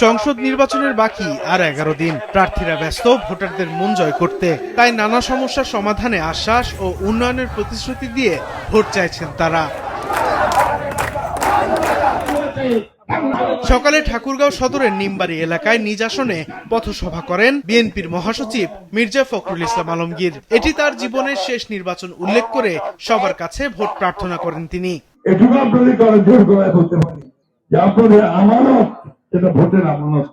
সংসদ নির্বাচনের বাকি আর 11 দিন। প্রার্থীরা ব্যস্ত ভোটারদের মন জয় করতে, তাই নানা সমস্যার সমাধানে আশ্বাস ও উন্নয়নের প্রতিশ্রুতি দিয়ে ভোট চাইছেন তারা। সকালে ঠাকুরগাঁও সদরের নিমবাড়ি এলাকায় নিজ আসনে পথসভা করেন বিএনপির মহাসচিব মির্জা ফখরুল ইসলাম আলমগীর। এটি তার জীবনের শেষ নির্বাচন উল্লেখ করে সবার কাছে ভোট প্রার্থনা করেন তিনি। এটুকু আপনাদের করে জোর গলায় বলতে পারি যে আপনাদের আমানত, যেটা ভোটের আমানত,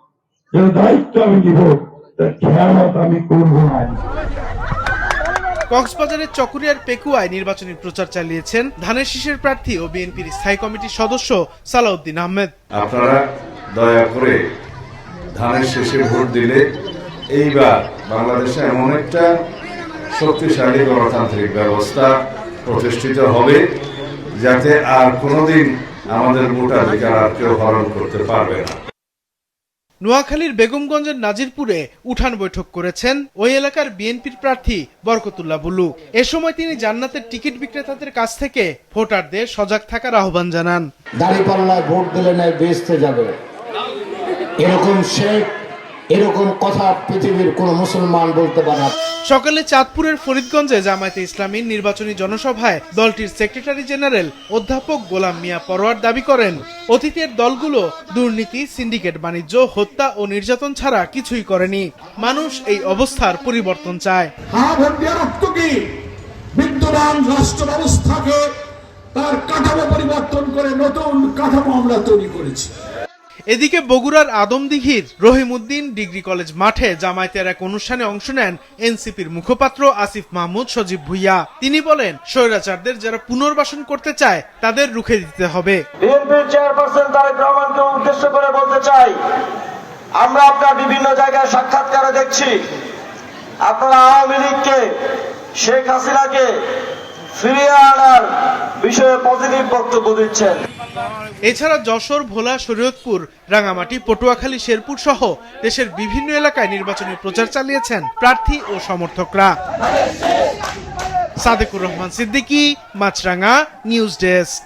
যেটা দায়িত্ব আমি নিব, তার খেয়ালত আমি করব না। কক্সবাজারের চকরিয়ার পেকুয়ায় নির্বাচনী প্রচার চালিয়েছেন ধানের শীষের প্রার্থী ও বিএনপির স্থায়ী কমিটির সদস্য সালাউদ্দিন আহমেদ। আপনারা দয়া করে ধানের শীষে ভোট দিলে এইবার বাংলাদেশে এমন একটা শক্তিশালী গণতান্ত্রিক ব্যবস্থা প্রতিষ্ঠিত হবে যাতে আর কোনোদিন আমাদের ভোটাধিকার আর কেউ হরণ করতে পারবে না। নোয়াখালীর বেগমগঞ্জের নাজিরপুরে উঠান বৈঠক করেছেন ওই এলাকার বিএনপির প্রার্থী বরকতুল্লাহ বুলু। এ সময় তিনি জান্নাতের টিকিট বিক্রেতাদের কাছ থেকে ভোটারদের সজাগ থাকার আহ্বান জানান। দাঁড়িপাল্লায় ভোট দিলে নাই বেচতে যাবে, এরকম কথা পৃথিবীর কোন মুসলমান বলতে পারে না। সকালে চাঁদপুরের ফরিদগঞ্জে জামায়াতে ইসলামীর নির্বাচনী জনসভায় দলটির সেক্রেটারি জেনারেল অধ্যাপক গোলাম মিয়া পরোয়ার দাবি করেন, অতীতের দলগুলো দুর্নীতি, সিন্ডিকেট বাণিজ্য, হত্যা ও নির্যাতন ছাড়া কিছুই করেনি। মানুষ এই অবস্থার পরিবর্তন চায়। বিদ্যমান রাষ্ট্র ব্যবস্থাকে তার কাঠামো পরিবর্তন করে নতুন কাঠামো আমরা তৈরি করেছি। এদিকে বগুড়ার আদমদিঘির রহিমউদ্দিন ডিগ্রি কলেজ মাঠে জামায়াতের এক অনুষ্ঠানে অংশ নেন এনসিপির মুখপাত্র আসিফ মাহমুদ সজীব ভুইয়া। তিনি বলেন, স্বৈরাচারদের যারা পুনর্বাসন করতে চায় তাদের রুখে দিতে হবে। বিএনপির চেয়ারপারসন তারেক রহমানকে উদ্দেশ্য করে বলতে চাই, আমরা আপনার বিভিন্ন জায়গায় সাক্ষাৎকারে দেখছি আপনারা আওয়ামী লীগকে, শেখ হাসিনাকে ফিরিয়ে আনার বিষয়ে পজিটিভ বক্তব্য দিচ্ছেন। এছাড়া যশোর, ভোলা, শরীয়তপুর, রাঙামাটি, পটুয়াখালী, শেরপুর সহ দেশের বিভিন্ন এলাকায় নির্বাচনী প্রচার চালিয়েছেন প্রার্থী ও সমর্থকরা। সাদেকুর রহমান সিদ্দিকী, মাছরাঙা, নিউজ ডেস্ক।